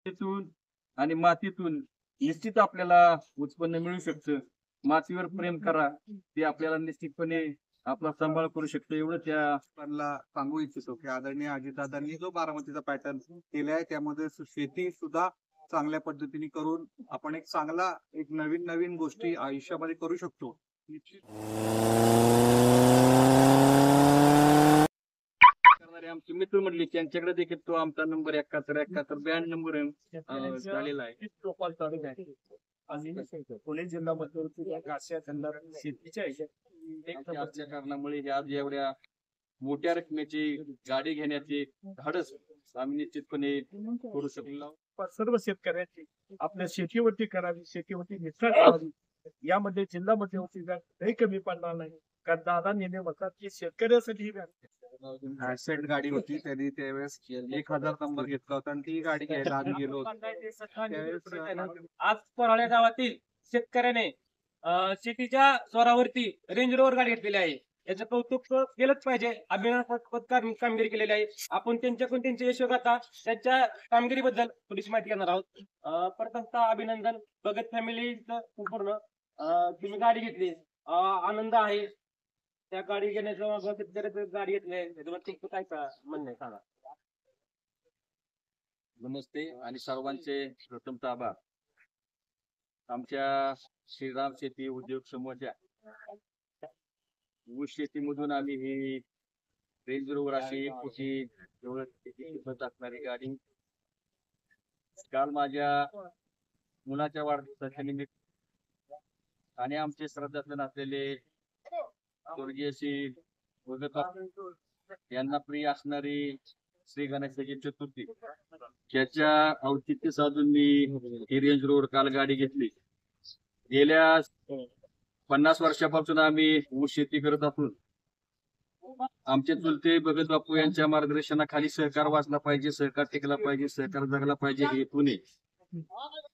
शेतीतून आणि मातीतून निश्चित आपल्याला उत्पन्न मिळू शकतं. मातीवर प्रेम करा, ते आपल्याला निश्चितपणे आपला सांभाळ करू शकतो. एवढं त्या त्यांना सांगू इच्छितो की आदरणीय अजितदादांनी जो बारामतीचा पॅटर्न केलाय त्यामध्ये शेती सुद्धा चांगल्या पद्धतीने करून आपण एक चांगला एक नवीन नवीन गोष्टी आयुष्यामध्ये करू शकतो. करणारे आमचे मित्र म्हणले त्यांच्याकडे देखील तो आमचा नंबर 71 नंबर झालेला आहे. पुणे जिल्हा मध्यवर्ती शेतीच्या असल्या कारणामुळे आज एवढ्या मोठ्या रकमेची गाडी घेण्याचे धाडस आम्ही निश्चितपणे करू शकलो. सर्व शेतकऱ्यांची आपल्या शेतीवरती करावी, शेतीवरती निष्ठा करावी. यामध्ये जिल्हा मध्यवर्ती बँक काही कमी पडणार नाही. कारण दादा नेहमी म्हणतात की शेतकऱ्यासाठी ही बँक ऍसेट गाडी होती त्यांनी त्यावेळेस 1000 नंबर घेतला होता आणि ती गाडी घ्यायला आम्ही गेलो होतो. त्यावेळेस आज पराळ्या गावातील शेतकऱ्याने शेतीच्या स्वरावरती रेंज रोवर गाडी घेतलेली आहे. याचं कौतुक केलंच पाहिजे. अभिनंदनास्पद कामगिरी केलेली आहे. आपण त्यांच्याकडून त्यांच्या यशोगाथा त्यांच्या कामगिरीबद्दल थोडीशी माहिती घेणार आहोत. प्रथमतः अभिनंदन. भगत फॅमिलीचं संपूर्ण तुम्ही गाडी घेतली, आनंद आहे. त्या गाडी घेण्याचं शेतकऱ्याचं गाडी घेतली त्याच्यावरती काय म्हणणं आहे सांगा. नमस्ते आणि सर्वांचे प्रथमतः आभार. आमच्या श्रीराम शेती उद्योग समूहाच्या ऊस शेतीमधून आम्ही ही रेंज रोवर अशी कुठे किंमत असणारी गाडी काल माझ्या मुलाच्या वाढदिवसाच्या निमित्त आणि आमचे श्रद्धास्थान असलेले स्वर्गीय श्री भगत यांना प्रिय असणारी श्री गणेशाची चतुर्थी त्याच्या औचित्य साधून मी ही रेंज रोवर काल गाडी घेतली. गेल्या 50 वर्षापासून आम्ही ऊस शेती करत असून आमचे चुलते भगत बापू यांच्या मार्गदर्शनाखाली सहकार वाचला पाहिजे, सहकार टिकला पाहिजे, सहकार जगला पाहिजे हे पुणे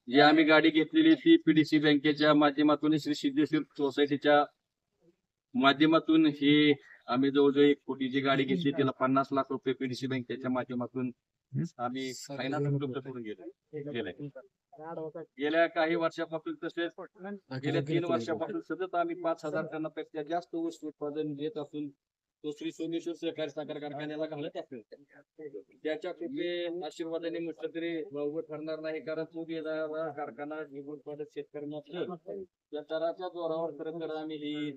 जी आम्ही गाडी घेतलेली ती पीडीसी बँकेच्या माध्यमातून श्री सिद्धेश्वर सोसायटीच्या माध्यमातून ही आम्ही जवळजवळ 1 कोटीची गाडी घेतली. त्याला 50 लाख रुपये पीडीसी बँकेच्या माध्यमातून आम्ही फायनान्स उपलब्ध करून गेले. गेल्या काही वर्षापासून तसेच गेल्या 3 वर्षापासून सतत आम्ही 5000 टनापेक्षा जास्त ऊस उत्पादन घेत असून तो श्री सोमेश्वर सहकारी साखर कारखान्याला घालत असेल. त्याच्या कृपे आशीर्वादाने म्हटलं तरी वावगं ठरणार नाही. कारण तो देणारा कारखाना उत्पादक शेतकऱ्यांना त्या दराच्या जोरावर खरं तर आम्ही ही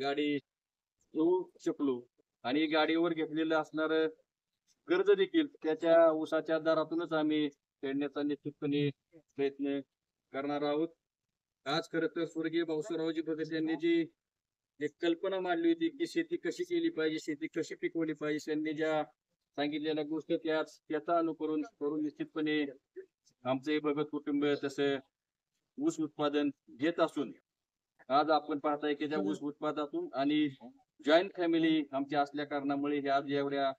गाडी घेऊ शकलो आणि गाडीवर घेतलेलं असणार कर्ज देखील त्याच्या ऊसाच्या दरातूनच आम्ही फेडण्याचा निश्चितपणे प्रयत्न करणार आहोत. आज खरं तर स्वर्गीय भाऊसाहेबरावजी भगत यांनी जी एक कल्पना मांडली होती की शेती कशी केली पाहिजे, शेती कशी पिकवली पाहिजे, त्यांनी ज्या सांगितलेल्या गोष्टी त्याचा अनुकरण करून निश्चितपणे आमचं हे भगत कुटुंब तसं ऊस उत्पादन घेत असून आज आपण पाहताय की त्या ऊस उत्पादनातून आणि जॉईंट फॅमिली आमच्या असल्या कारणामुळे आज एवढ्या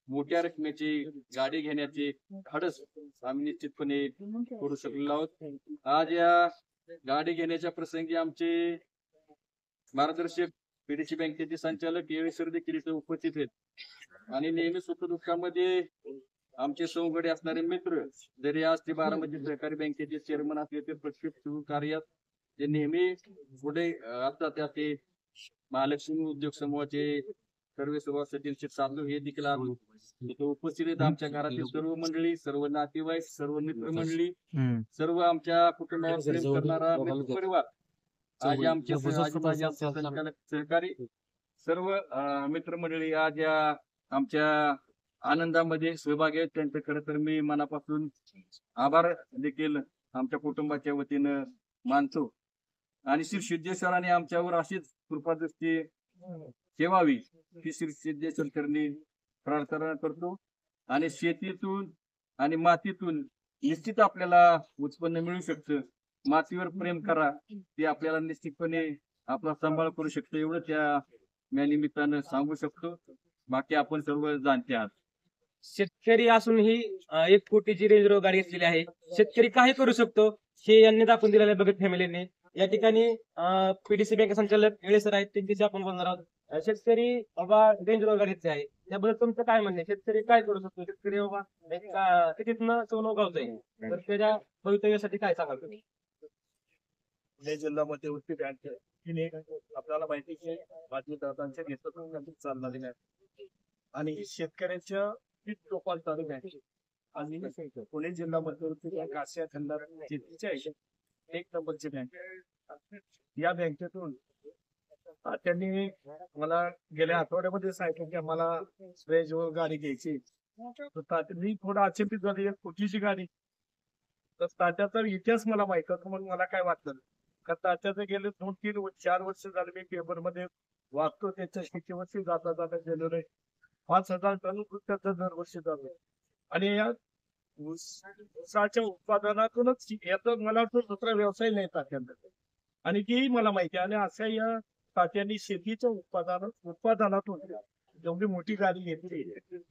मोठ्या रकमेची गाडी घेण्याचे धाडस आम्ही निश्चितपणे करू शकलेलो आहोत. आज या गाडी घेण्याच्या प्रसंगी आमचे मार्गदर्शक पीडीसी बँकेचे संचालक सर देखील इथे उपस्थित आहेत आणि नेहमी सुखदुःखामध्ये आमचे सौगडे असणारे मित्र जरी आज ते बारामती सहकारी बँकेचे चेअरमन असले ते प्रत्येक कार्यात ते नेहमी पुढे असतात. त्या ते महालक्ष्मी उद्योग समूहाचे सर्व सभासद साधू हे देखील इथे उपस्थित आहेत. आमच्या घरातील सर्व मंडळी, सर्व नातेवाईक, सर्व मित्र मंडळी, सर्व आमच्या कुटुंबावर प्रेम करणारा परिवार आज आमचे संचालक सहकारी सर्व मित्रमंडळी आज या आमच्या आनंदामध्ये सहभागी आहेत. त्यांचे खरं तर मी मनापासून आभार देखील आमच्या कुटुंबाच्या वतीनं मानतो आणि श्री सिद्धेश्वराने आमच्यावर अशीच कृपादृष्टी ठेवावी ही श्री सिद्धेश्वर चरणी प्रार्थना करतो. आणि शेतीतून आणि मातीतून निश्चित आपल्याला उत्पन्न मिळू शकतं. मातीवर प्रेम करा, ते आपल्याला निश्चितपणे आपला सांभाळ करू शकतो. एवढं त्या निमित्तानं सांगू शकतो. बाकी आपण सर्व जाणते आहात. शेतकरी असूनही 1 कोटीची रेंज रोवर गाडी घेतलेली आहे. शेतकरी काय करू शकतो हे यांनी दाखवून दिलेलं आहे भगत फॅमिलीने. या ठिकाणी पीडीसी बँक संचालक सर आहेत, त्यांच्याशी आपण बोलणार आहोत. शेतकरी बाबा रेंज रोवर गाडी घेतली आहे, त्याबद्दल तुमचं काय म्हणणं आहे? शेतकरी काय करू शकतो? शेतकरी बाबा तिथनं सोनं उगवतंय तर त्याच्या भवितव्यासाठी काय सांगाल तुम्ही? पुणे जिल्ह्यामध्ये उच्च बँक तिने आपल्याला माहिती आहे की बातमीदारांच्या नेतृत्वाखाली चालणारी बँक आणि शेतकऱ्यांच्या पीक टोपाल चालू बँक आणि पुणे जिल्ह्यामध्ये उच्च बँक आशिया खंडात शेतीच्या ह्याच्यात एक नंबरची बँक. या बँकेतून त्यांनी मला गेल्या आठवड्यामध्ये सांगितलं की आम्हाला स्प्रेजवर गाडी घ्यायची. तर मी थोडं अचंबित झाली, एक कोटीची गाडी. तर तात्याचा इतिहास मला माहित होता, मग मला काय वाटलं का तात्याचं गेले 2-3-4 वर्ष झाले मी पेपरमध्ये वाचतो त्याच्या शेतीवरती जाता जाता गेलेलो आहे. 5,000 टन त्याचा दरवर्षी जातो आणि या ऊसाच्या उत्पादनातूनच याचा मला वाटतं दुसरा व्यवसाय नाही तात्यांचा आणि तीही मला माहिती आहे. आणि अशा या तात्यांनी शेतीच्या उत्पादनातून एवढी मोठी गाडी घेतली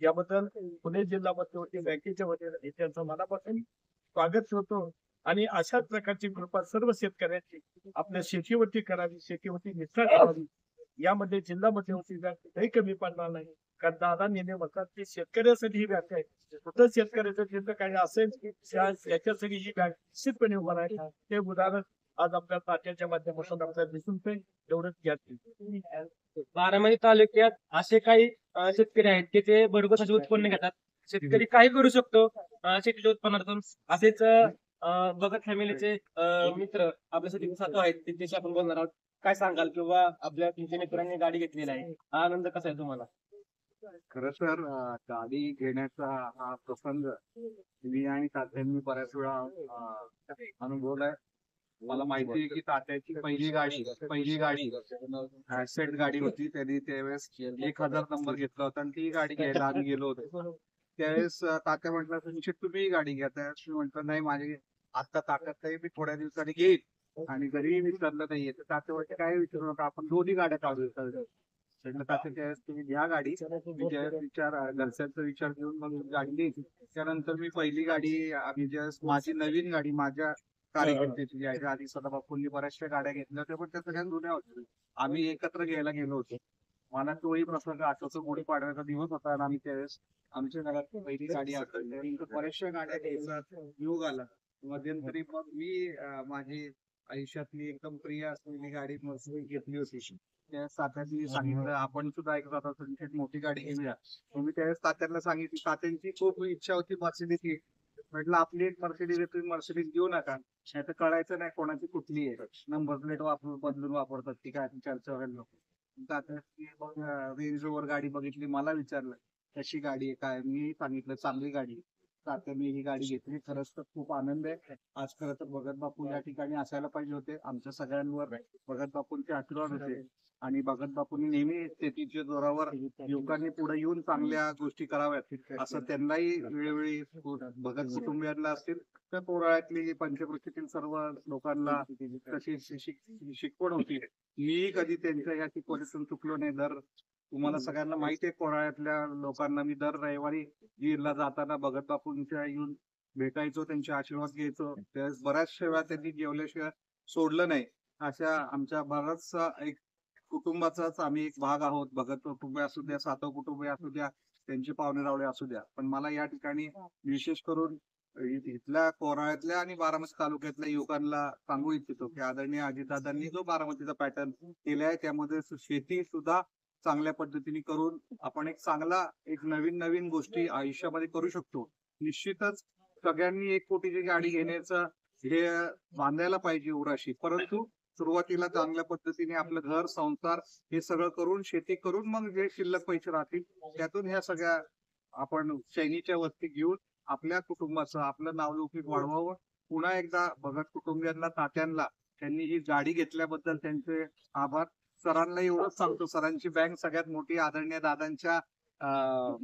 याबद्दल पुणे जिल्हा मध्यवर्ती बँकेच्या वतीने त्यांचं मनापासून स्वागत करतो. आणि अशाच प्रकारची कृपा सर्व शेतकऱ्यांची आपल्या शेतीवरती करावी, शेतीवरती निष्ठा करावी. यामध्ये जिल्हा मध्यवर्ती बँक काही कमी पडणार नाही. कारण दादा नेहमी म्हणतात की शेतकऱ्यासाठी ही बँक आहे. कुठं शेतकऱ्याचं जिथं काही असेल याच्यासाठी ही बँक निश्चितपणे उभा राहील. ते उदाहरण आज आपल्या तात्याच्या माध्यमातून आपल्याला दिसून येईल. एवढंच घ्या. बारामती तालुक्यात असे काही शेतकरी आहेत की ते भरघोस असे उत्पन्न घेतात. शेतकरी काही करू शकतो शेतीच्या उत्पन्नातून. असेच भगत फॅमिलीचे मित्र आपल्यासाठी साथी आहेत, त्यांच्याशी आपण बोलणार आहोत. काय सांगाल किंवा आपल्या तुमच्या मित्रांनी गाडी घेतलेली आहे, हा आनंद कसा आहे तुम्हाला? खरं तर गाडी घेण्याचा हा प्रसंग मी आणि तात्यांनी बऱ्याच वेळा अनुभवलाय. मला माहिती आहे की तात्याची पहिली गाडी ऍसेट गाडी होती. त्यांनी त्यावेळेस 1,000 नंबर घेतला होता आणि ती गाडी घ्यायला आम्ही गेलो होतो. त्यावेळेस तात्या म्हटलं तुम्ही गाडी घेताय. मी म्हटलं नाही, माझी आता ताकद नाही, मी थोड्या दिवसांनी घेईन. आणि घरी विचारलं नाहीये तर तात्या म्हटलं काय विचारू नका, आपण दोन्ही गाड्या काढू. म्हटलं तात्या त्यावेळेस तुम्ही घ्या गाडी, घरच्यांचा विचार घेऊन मग गाडी घ्यायची. त्यानंतर मी पहिली गाडी आम्ही ज्यावेळेस माझी नवीन गाडी माझ्या कार्यकर्त्याची याच्या आधी सदाबापूंनी बऱ्याचशा गाड्या घेतल्या होत्या पण त्या सगळ्या जुन्या होत्या. आम्ही एकत्र घ्यायला गेलो होतो. मला तोही प्रसंग आठवतो. गुढीपाडव्याचा दिवस होता आणि आम्ही त्यावेळेस आमच्या घरात पहिली गाडी आठवली. बऱ्याचशा गाड्या घ्यायचा योग आला. मध्यंतरी मग मी माझी आयुष्यातली एकदम प्रिय असलेली गाडी मर्सिडीज घेतली होती. त्या तात्यांनी सांगितलं आपण सुद्धा एक मोठी गाडी घेऊया. मी त्यावेळेस तात्यांना सांगितली. तात्यांची खूप इच्छा होती मर्सिडीज. म्हटलं आपली एक मर्सिडीज आहे, तुम्ही मर्सिडीज घेऊ नका. नाही तर कळायचं नाही कोणाची कुठली आहे. नंबर प्लेट बदलून वापरतात ती काय चर्चा व्हायला नको. तात्यांनी मग रेंज रोव्हर गाडी बघितली. मला विचारलं कशी गाडी आहे काय. मी सांगितलं चांगली गाडी. तात्यांनी ही गाडी घेतली. खरंच तर खूप आनंद आहे. आज खरं तर भगत बापू या ठिकाणी असायला पाहिजे होते. आमच्या सगळ्यांवर भगत बापूंचे आशीर्वाद होते आणि भगत बापूंनी नेहमी शेतीच्या जोरावर युवकांनी पुढे येऊन चांगल्या गोष्टी कराव्यात असं त्यांनाही वेळोवेळी भगत कुटुंबियांना असतील तर पोराळ्यातली पंचकृषीतील सर्व लोकांना तशी शिकवण होती. मी कधी त्यांच्या या शिकवणीतून चुकलो नाही. दर तुम्हाला सगळ्यांना माहिती आहे कोराळ्यातल्या लोकांना मी दर रविवारी गिरला जाताना भगत बापूंच्या येऊन भेटायचो, त्यांचे आशीर्वाद घ्यायचो. त्यावेळेस बऱ्याचशा वेळा त्यांनी जेवल्याशिवाय सोडलं नाही. अशा आमच्या बराचसा एक कुटुंबाचाच आम्ही एक भाग आहोत. भगत कुटुंब असू द्या, सातव कुटुंब असू द्या, त्यांचे पाहुणे रावळे असू द्या. पण मला या ठिकाणी विशेष करून इथल्या कोराळ्यातल्या आणि बारामती तालुक्यातल्या युवकांना सांगू इच्छितो की आदरणीय अजितदादांनी जो बारामतीचा पॅटर्न केलाय त्यामध्ये शेती सुद्धा चांगल्या पद्धतीने करून आपण एक नवीन गोष्टी आयुष्यामध्ये करू शकतो. निश्चितच सगळ्यांनी 1 कोटीची गाडी घेण्याचं हे बांधायला पाहिजे उराशी. परंतु सुरुवातीला चांगल्या पद्धतीने आपलं घर संसार हे सगळं करून शेती करून मग जे शिल्लक पैसे राहतील त्यातून ह्या सगळ्या आपण चैनीच्या वस्ती घेऊन आपल्या कुटुंबाचं आपलं नावलौकिक वाढवावं. पुन्हा एकदा भगत कुटुंबियांना तात्यांना त्यांनी ही गाडी घेतल्याबद्दल त्यांचे आभार. सरांना एवढंच सांगतो, सरांची बँक सगळ्यात मोठी आदरणीय दादांच्या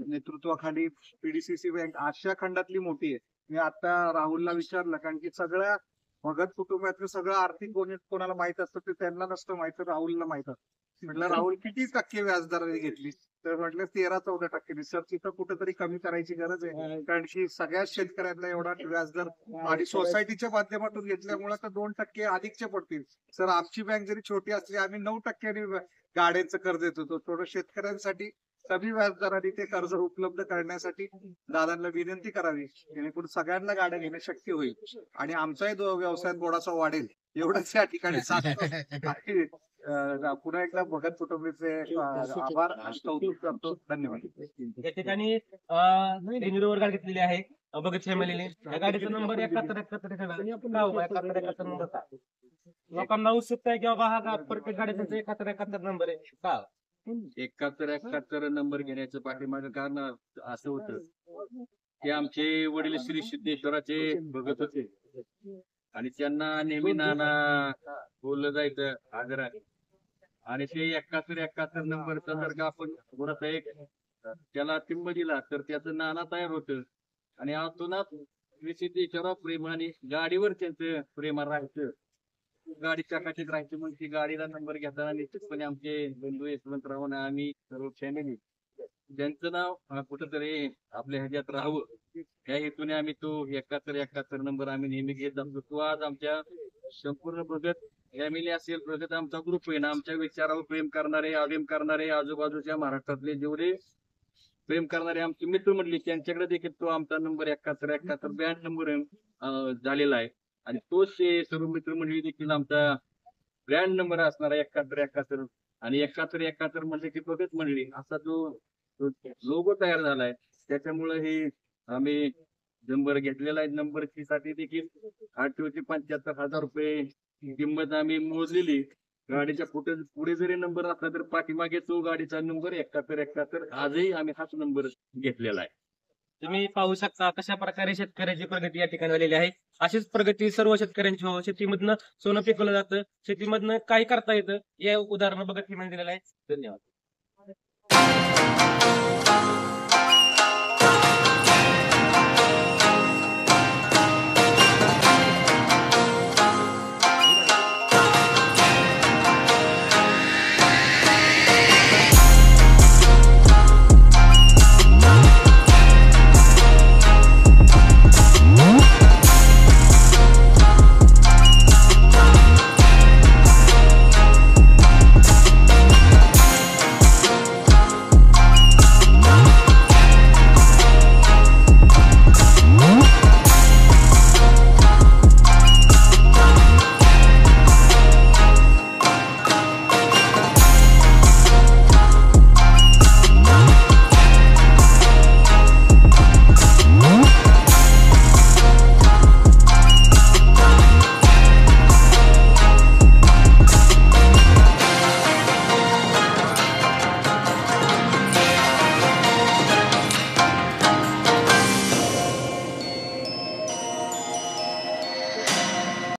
नेतृत्वाखाली पीडीसीसी बँक आशिया खंडातली मोठी आहे. मी आता राहुलला विचारलं कारण की सगळ्या भगत कुटुंबातलं सगळं आर्थिक कोणाला माहित असतं ते त्यांना नसतं माहित, राहुलला माहित असतं. म्हटलं राहुल किती टक्के व्याजदराने घेतली तर म्हटलं 13-14%. सर तिथं कुठेतरी कमी करायची गरज आहे कारण की सगळ्याच शेतकऱ्यांना एवढा व्याजदर आणि सोसायटीच्या माध्यमातून घेतल्यामुळे तर 2% अधिकचे पडतील. सर आमची बँक जरी छोटी असली आम्ही 9% गाड्यांचं कर्ज देत होतो. थोडं शेतकऱ्यांसाठी कमी व्याजदराने ते कर्ज उपलब्ध करण्यासाठी दादांना विनंती करावी, जेणेकरून सगळ्यांना गाड्या घेणं शक्य होईल आणि आमचाही व्यवसाय थोडासा वाढेल, एवढंच या ठिकाणी सांगतो. आणि, पुन्हा एकदा भगत कुटुंबीचे आभार आणि कौतुक करतो. धन्यवाद. या ठिकाणी रेंज रोवर गाडी घेतलेली आहे भगत फॅमिलीने. या गाडीचा नंबर 7171 नंबर का लोकांना उत्सुकता आहे की बाबा हा प्रत्येक गाडीचा 7171 नंबर आहे का? 7171 नंबर घेण्याचं पाठीमागं कारण असं होतं की आमचे वडील श्री सिद्धेश्वराचे भगत होते आणि त्यांना नेहमी नाना बोललं जायचं आदराने. आणि ते 7171 नंबरचा जर का आपण थोडासा एक त्याला टिंब दिला तर त्याचं नाना तयार होतं आणि आतूनच श्री सिद्धेश्वरा प्रेमाने गाडीवर त्यांचं प्रेम राहायचं, गाडी चकाचक राहायची. मग ती गाडीला नंबर घेताना निश्चितपणे आमचे बंधू यशवंतराव आणि आम्ही सर्व फॅमिली त्यांचं नाव कुठंतरी आपल्या ह्याच्यात राहावं या हेतूने आम्ही तो 7171 नंबर आम्ही नेहमी घेत जातो. तो आज आमच्या संपूर्ण भगत फॅमिली असेल, भगत आमचा ग्रुप आहे ना, आमच्या विचारावर प्रेम करणारे, आवेम करणारे, आजूबाजूच्या महाराष्ट्रातले जेवढे प्रेम करणारे आमचे मित्र मंडळी त्यांच्याकडे देखील तो आमचा नंबर 7171 ब्रँड नंबर झालेला आहे. आणि तोच सर्व मित्रमंडळी देखील आमचा ब्रँड नंबर असणार आहे 7171. आणि 7171 म्हणजे की भगत मंडळी असा जो लोगो तयार झालाय. त्याच्यामुळे हे आम्ही नंबर घेतलेला आहे. नंबरची साठी देखील आरटीओचे 75,000 रुपये किंमत आम्ही मोजलेली. गाडीच्या पुढे जरी नंबर असला तर पाठीमागे तो गाडीचा नंबर 7171 आजही आम्ही हाच नंबर घेतलेला आहे. तुम्ही पाहू शकता कशा प्रकारे शेतकऱ्याची प्रगती या ठिकाणी झालेली आहे. अशीच प्रगती सर्व शेतकऱ्यांची व्हावं. शेतीमधनं सोनं पिकवलं जातं, शेतीमधनं काही करता येतं, या उदाहरण बघत दिलेलं आहे. धन्यवाद.